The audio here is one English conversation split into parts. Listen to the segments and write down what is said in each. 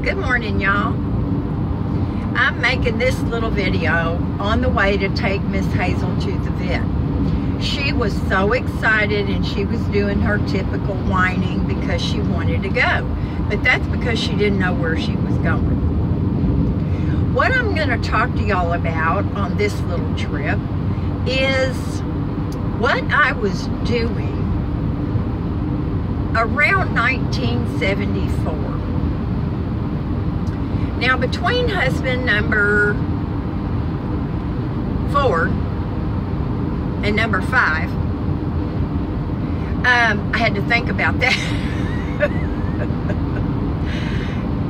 Good morning, y'all. I'm making this little video on the way to take Miss Hazel to the vet. She was so excited and she was doing her typical whining because she wanted to go. But that's because she didn't know where she was going. What I'm going to talk to y'all about on this little trip is what I was doing around 1974. Now, between husband number 4 and number 5, I had to think about that.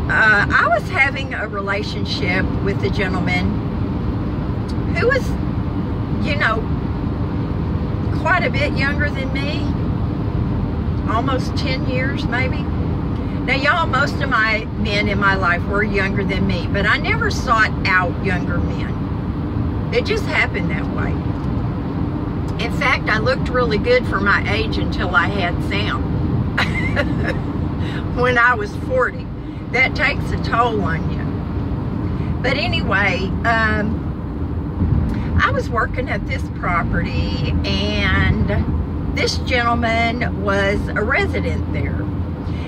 I was having a relationship with a gentleman who was, you know, quite a bit younger than me, almost 10 years maybe. Now, y'all, most of my men in my life were younger than me, but I never sought out younger men. It just happened that way. In fact, I looked really good for my age until I had Sam. When I was 40. That takes a toll on you. But anyway, I was working at this property, and this gentleman was a resident there.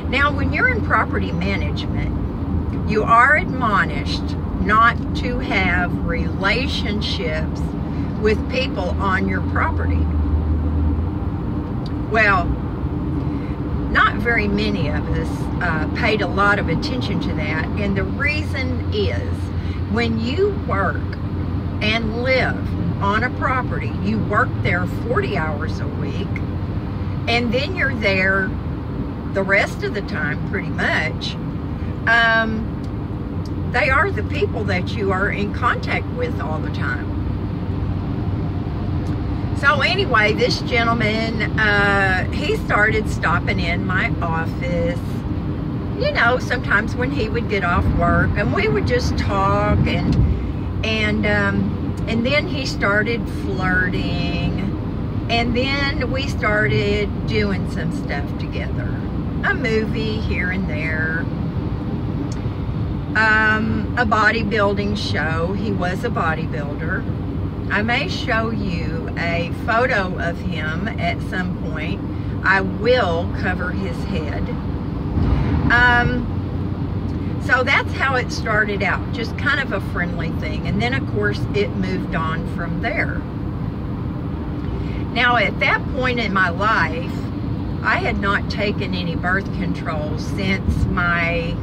Now, when you're in property management, you are admonished not to have relationships with people on your property. Well, not very many of us paid a lot of attention to that, and the reason is when you work and live on a property, you work there 40 hours a week, and then you're there the rest of the time, pretty much. They are the people that you are in contact with all the time. So anyway, this gentleman, he started stopping in my office, you know, sometimes when he would get off work, and we would just talk, and then he started flirting, and then we started doing some stuff together. A movie here and there, a bodybuilding show. He was a bodybuilder. I may show you a photo of him at some point. I will cover his head. So that's how it started out, just kind of a friendly thing. And then, of course, it moved on from there. Now, at that point in my life, I had not taken any birth control since my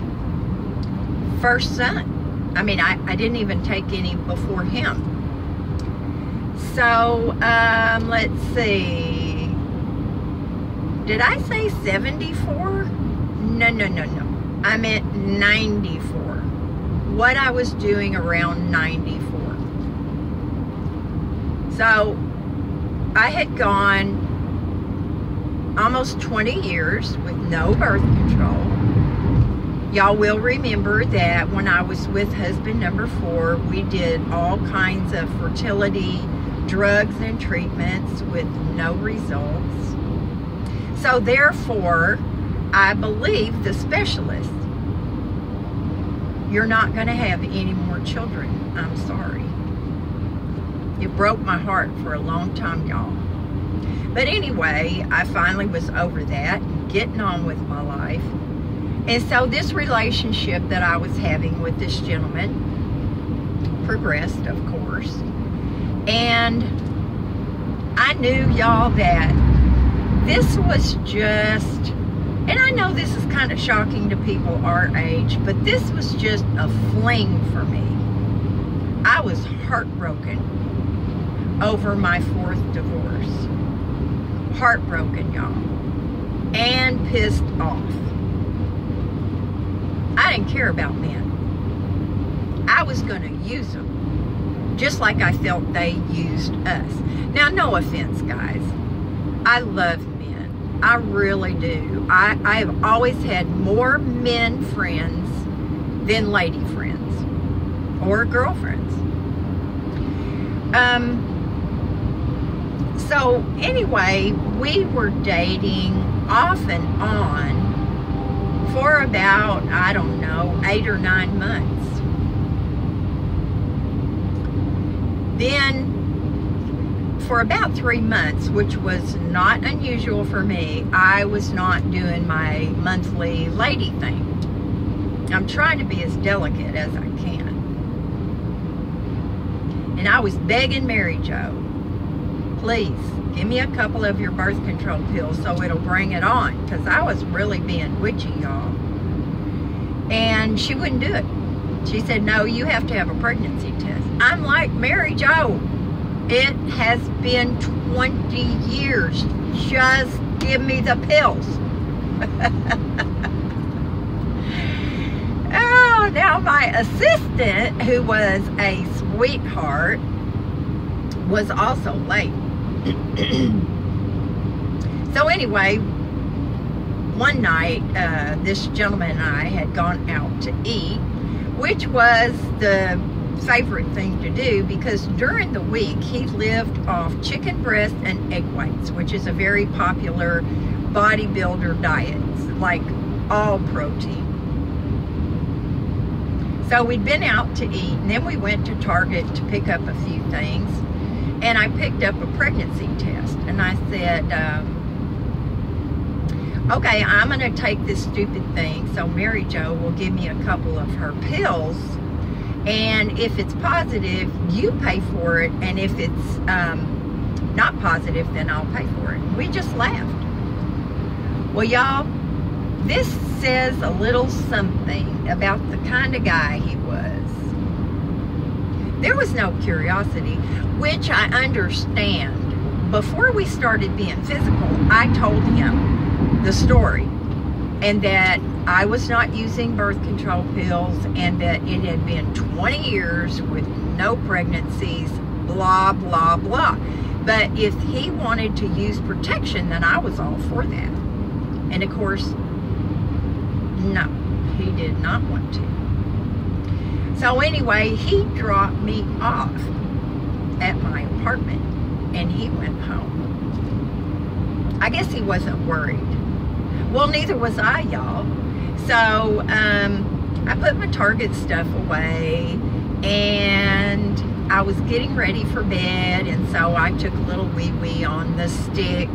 first son. I mean, I didn't even take any before him. So, let's see. Did I say 74? No. I meant 94. What I was doing around 94. So, I had gone almost 20 years with no birth control. Y'all will remember that when I was with husband number 4, we did all kinds of fertility drugs and treatments with no results. So therefore, I believe the specialist, you're not going to have any more children. I'm sorry. It broke my heart for a long time, y'all. But anyway, I finally was over that, getting on with my life. And so this relationship that I was having with this gentleman progressed, of course. And I knew, y'all, that this was just, and I know this is kind of shocking to people our age, but this was just a fling for me. I was heartbroken over my 4th divorce. Heartbroken, y'all, and pissed off. I didn't care about men. I was going to use them, just like I felt they used us. Now, no offense, guys. I love men. I really do. I have always had more men friends than lady friends or girlfriends. So anyway, we were dating off and on for about, I don't know, 8 or 9 months. Then for about 3 months, which was not unusual for me, I was not doing my monthly lady thing. I'm trying to be as delicate as I can. And I was begging Mary Jo, please, give me a couple of your birth control pills so it'll bring it on, because I was really being witchy, y'all. And she wouldn't do it. She said, no, you have to have a pregnancy test. I'm like, Mary Jo, it has been 20 years. Just give me the pills. Oh, now my assistant, who was a sweetheart, was also late. So anyway, one night, this gentleman and I had gone out to eat, which was the favorite thing to do, because during the week he lived off chicken breast and egg whites, which is a very popular bodybuilder diet. It's like all protein. So we'd been out to eat, and then we went to Target to pick up a few things, and I picked up a pregnancy test, and I said, okay, I'm going to take this stupid thing, so Mary Jo will give me a couple of her pills, and if it's positive, you pay for it, and if it's not positive, then I'll pay for it. We just laughed. Well, y'all, this says a little something about the kind of guy he was. There was no curiosity, which I understand. Before we started being physical, I told him the story, and that I was not using birth control pills, and that it had been 20 years with no pregnancies, blah, blah, blah. But if he wanted to use protection, then I was all for that. And of course, no, he did not want to. So anyway, he dropped me off at my apartment, and he went home. I guess he wasn't worried. Well, neither was I, y'all. So I put my Target stuff away, and I was getting ready for bed, and so I took a little wee-wee on the stick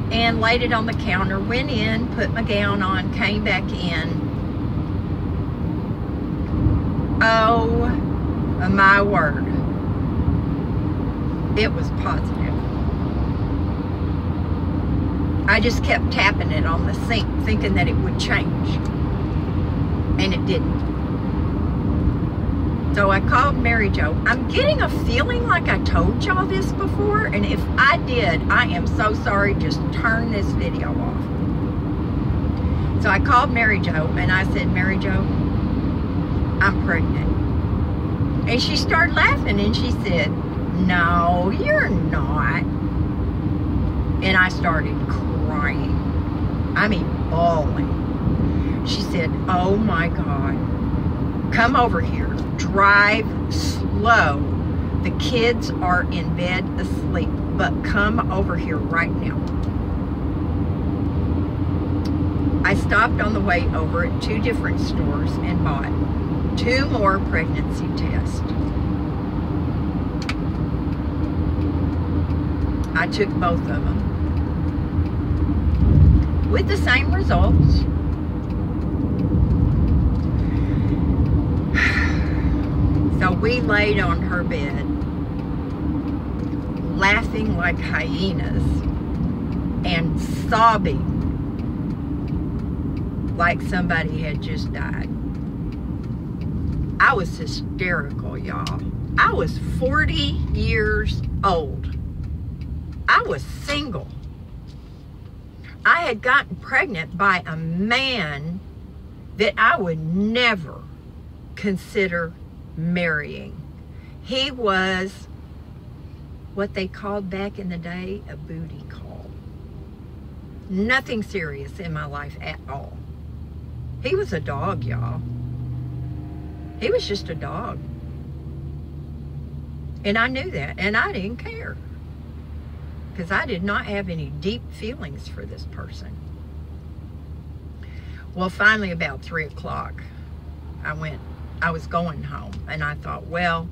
and laid it on the counter, went in, put my gown on, came back in. Oh my word. It was positive. I just kept tapping it on the sink, thinking that it would change. And it didn't. So I called Mary Jo. I'm getting a feeling like I told y'all this before, and if I did, I am so sorry. Just turn this video off. So I called Mary Jo, and I said, Mary Jo, I'm pregnant. And she started laughing, and she said, no, you're not. And I started crying. I mean, bawling. She said, oh my God, come over here. Drive slow. The kids are in bed asleep, but come over here right now. I stopped on the way over at 2 different stores and bought 2 more pregnancy tests. I took both of them with the same results. So we laid on her bed, laughing like hyenas and sobbing like somebody had just died. I was hysterical, y'all. I was 40 years old. I was single. I had gotten pregnant by a man that I would never consider marrying. He was what they called back in the day a booty call. Nothing serious in my life at all. He was a dog, y'all. He was just a dog. And I knew that, and I didn't care, because I did not have any deep feelings for this person. Well, finally about 3 o'clock, I was going home, and I thought, well,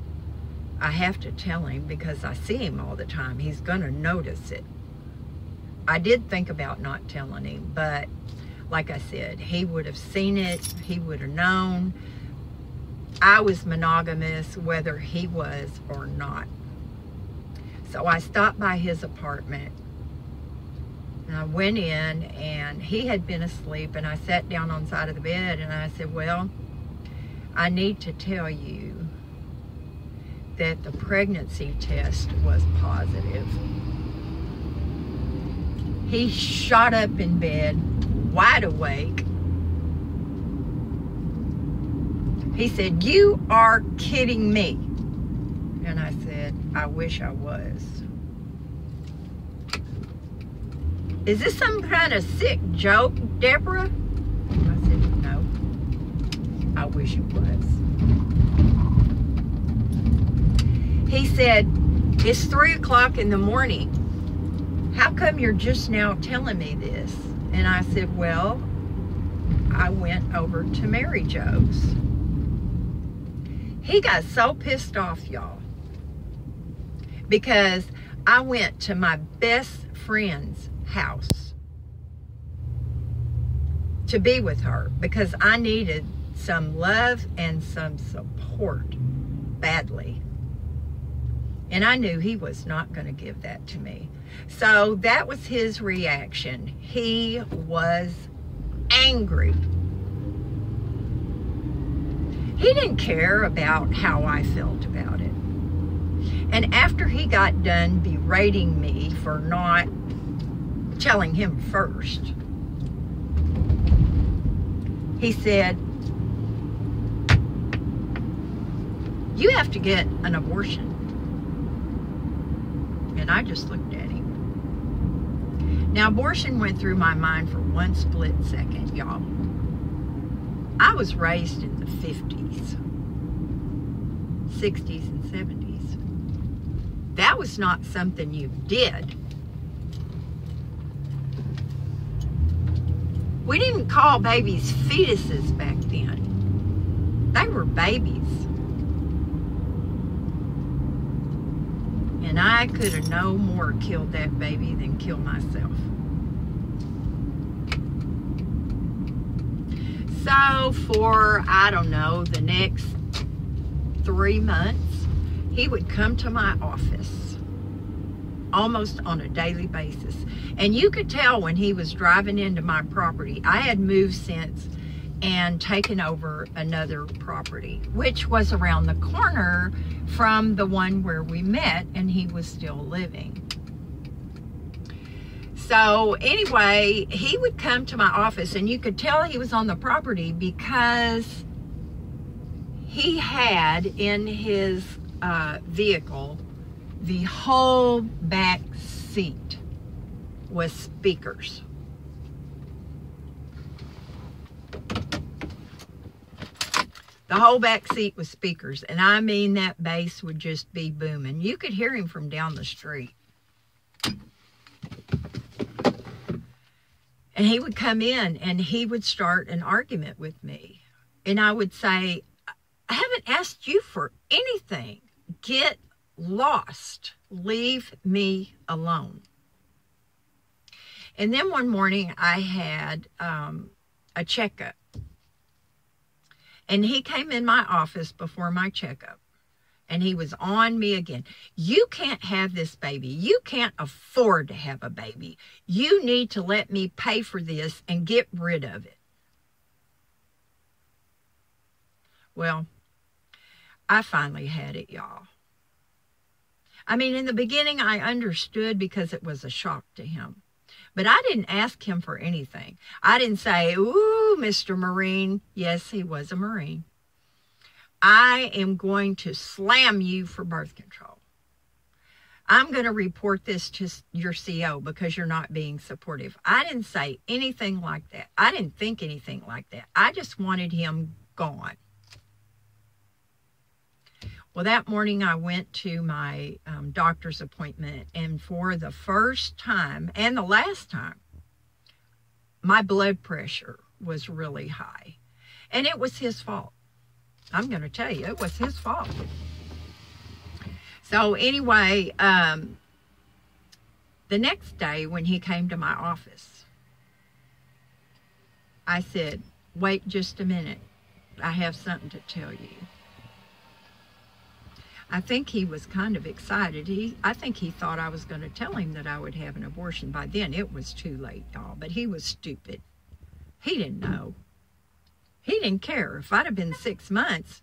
I have to tell him because I see him all the time. He's gonna notice it. I did think about not telling him, but like I said, he would have seen it, he would have known. I was monogamous whether he was or not. So I stopped by his apartment, and I went in, and he had been asleep, and I sat down on the side of the bed, and I said, well, I need to tell you that the pregnancy test was positive. He shot up in bed, wide awake. He said, "You are kidding me." And I said, "I wish I was." "Is this some kind of sick joke, Deborah?" I said, "No, I wish it was." He said, "It's 3 o'clock in the morning. How come you're just now telling me this?" And I said, "Well, I went over to Mary Jo's." He got so pissed off, y'all, because I went to my best friend's house to be with her because I needed some love and some support badly. And I knew he was not going to give that to me. So that was his reaction. He was angry. He didn't care about how I felt about it. And after he got done berating me for not telling him first, he said, "You have to get an abortion." And I just looked at him. Now, abortion went through my mind for one split second, y'all. I was raised in the 50s, 60s, and 70s. That was not something you did. We didn't call babies fetuses back then. They were babies. And I could have no more killed that baby than kill myself. So for, I don't know, the next 3 months, he would come to my office almost on a daily basis. And you could tell when he was driving into my property. I had moved since and taken over another property, which was around the corner from the one where we met, and he was still living. So anyway, he would come to my office, and you could tell he was on the property because he had in his vehicle, the whole back seat was speakers. The whole back seat was speakers, and I mean that bass would just be booming. You could hear him from down the street. And he would come in and he would start an argument with me. And I would say, "I haven't asked you for anything. Get lost. Leave me alone." And then one morning I had a checkup. And he came in my office before my checkup. And he was on me again. "You can't have this baby. You can't afford to have a baby. You need to let me pay for this and get rid of it." Well, I finally had it, y'all. I mean, in the beginning, I understood because it was a shock to him. But I didn't ask him for anything. I didn't say, "Ooh, Mr. Marine." Yes, he was a Marine. "I am going to slam you for birth control. I'm going to report this to your CO because you're not being supportive." I didn't say anything like that. I didn't think anything like that. I just wanted him gone. Well, that morning I went to my doctor's appointment, and for the first time and the last time, my blood pressure was really high. And it was his fault. I'm going to tell you, it was his fault. So anyway, the next day when he came to my office, I said, wait just a minute. I have something to tell you. I think he was kind of excited. I think he thought I was going to tell him that I would have an abortion. By then, it was too late, y'all. But he was stupid. He didn't know. He didn't care. If I'd have been 6 months,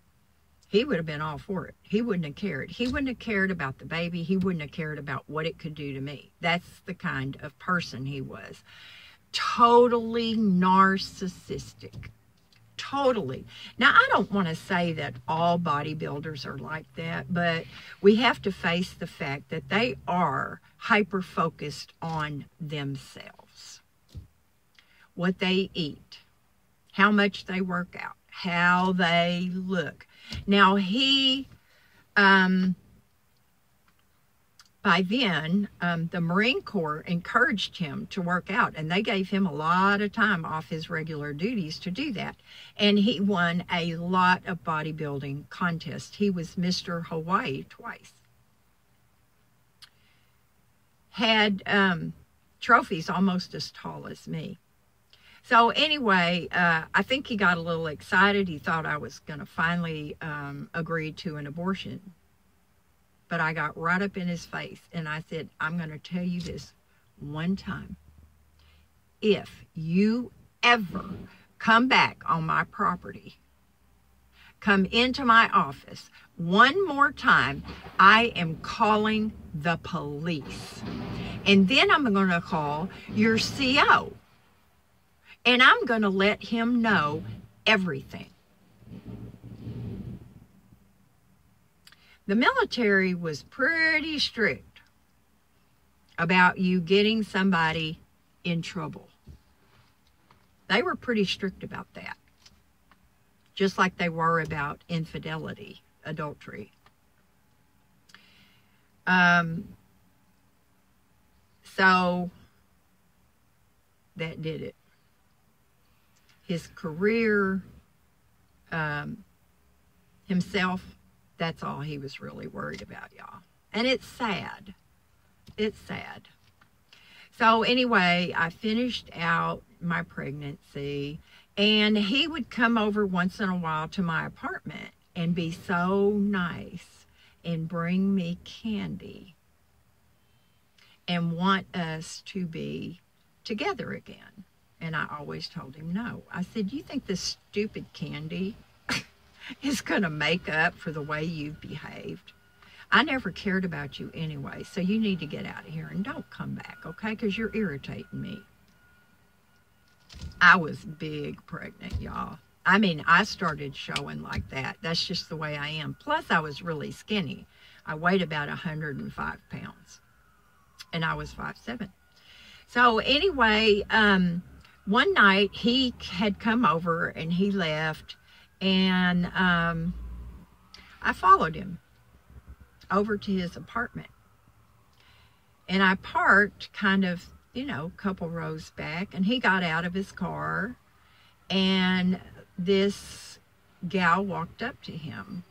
he would have been all for it. He wouldn't have cared. He wouldn't have cared about the baby. He wouldn't have cared about what it could do to me. That's the kind of person he was. Totally narcissistic. Totally. Now, I don't want to say that all bodybuilders are like that, but we have to face the fact that they are hyper-focused on themselves. What they eat, how much they work out, how they look. Now, he, by then, the Marine Corps encouraged him to work out, and they gave him a lot of time off his regular duties to do that. And he won a lot of bodybuilding contests. He was Mr. Hawaii twice. Had trophies almost as tall as me. So anyway, I think he got a little excited. He thought I was going to finally agree to an abortion. But I got right up in his face and I said, I'm going to tell you this one time. If you ever come back on my property, come into my office one more time, I am calling the police. And then I'm going to call your CO. And I'm going to let him know everything. The military was pretty strict about you getting somebody in trouble. They were pretty strict about that. Just like they were about infidelity, adultery. So that did it. His career, himself, that's all he was really worried about, y'all. And it's sad. It's sad. So anyway, I finished out my pregnancy, and he would come over once in a while to my apartment and be so nice and bring me candy and want us to be together again. And I always told him no. I said, you think this stupid candy is going to make up for the way you've behaved? I never cared about you anyway, so you need to get out of here and don't come back, okay? Because you're irritating me. I was big pregnant, y'all. I mean, I started showing like that. That's just the way I am. Plus, I was really skinny. I weighed about 105 pounds, and I was 5'7". So anyway, one night he had come over and he left, and I followed him over to his apartment. And I parked kind of, you know, a couple rows back, and he got out of his car, and this gal walked up to him,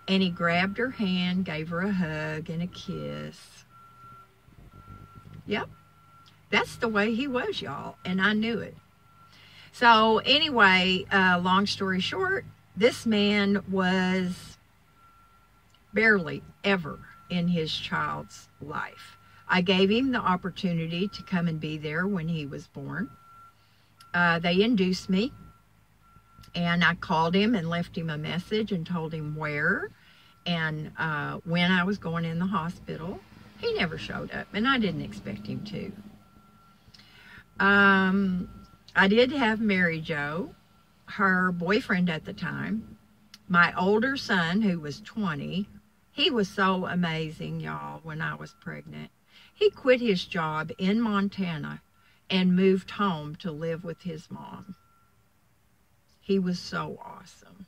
and he grabbed her hand, gave her a hug and a kiss. Yep, that's the way he was, y'all, and I knew it. So anyway, long story short, this man was barely ever in his child's life. I gave him the opportunity to come and be there when he was born. They induced me, and I called him and left him a message and told him where and when I was going in the hospital. He never showed up, and I didn't expect him to. I did have Mary Jo, her boyfriend at the time. My older son, who was 20, he was so amazing, y'all, when I was pregnant. He quit his job in Montana and moved home to live with his mom. He was so awesome.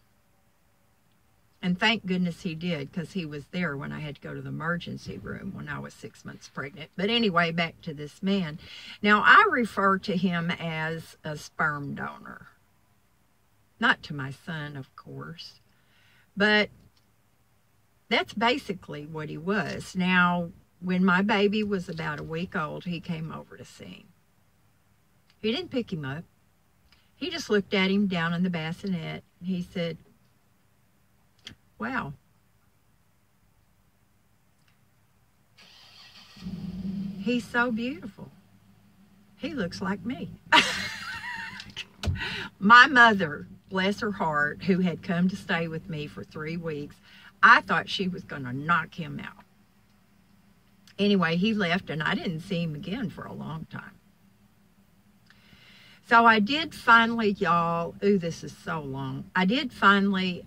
And thank goodness he did, because he was there when I had to go to the emergency room when I was 6 months pregnant. But anyway, back to this man. Now, I refer to him as a sperm donor. Not to my son, of course. But that's basically what he was. Now, when my baby was about a week old, he came over to see him. He didn't pick him up. He just looked at him down in the bassinet. And he said, "Wow, he's so beautiful. He looks like me." My mother, bless her heart, who had come to stay with me for 3 weeks, I thought she was going to knock him out. Anyway, he left, and I didn't see him again for a long time. So I did finally, y'all, ooh, this is so long. I did finally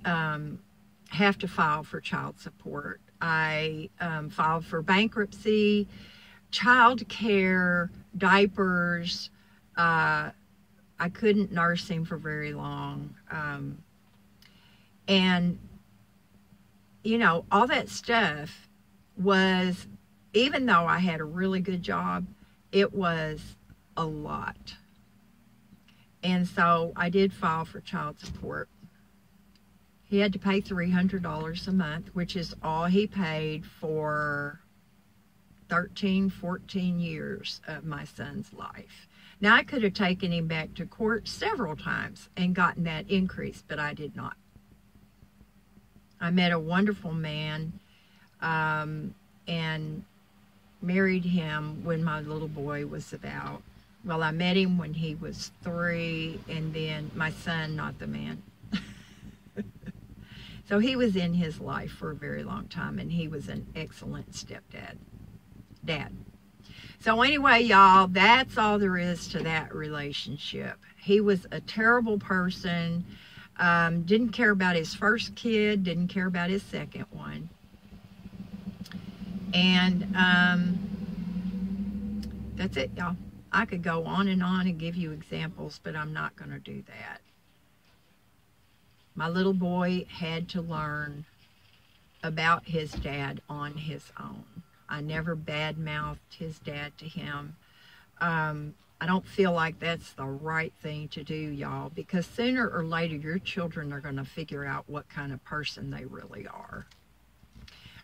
have to file for child support. I filed for bankruptcy, child care, diapers. I couldn't nurse him for very long. And, you know, all that stuff was, even though I had a really good job, it was a lot. And so I did file for child support. He had to pay $300 a month, which is all he paid for 13, 14 years of my son's life. Now, I could have taken him back to court several times and gotten that increase, but I did not. I met a wonderful man and married him when my little boy was about, well, I met him when he was 3, and then my son, not the man. So he was in his life for a very long time, and he was an excellent dad. So anyway, y'all, that's all there is to that relationship. He was a terrible person. Didn't care about his first kid, didn't care about his second one. And that's it, y'all. I could go on and give you examples, but I'm not going to do that. My little boy had to learn about his dad on his own. I never badmouthed his dad to him. I don't feel like that's the right thing to do, y'all, because sooner or later your children are going to figure out what kind of person they really are.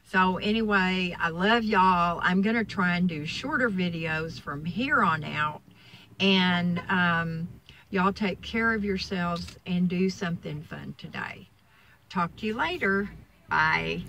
So anyway, I love y'all. I'm going to try and do shorter videos from here on out. And y'all take care of yourselves and do something fun today. Talk to you later. Bye.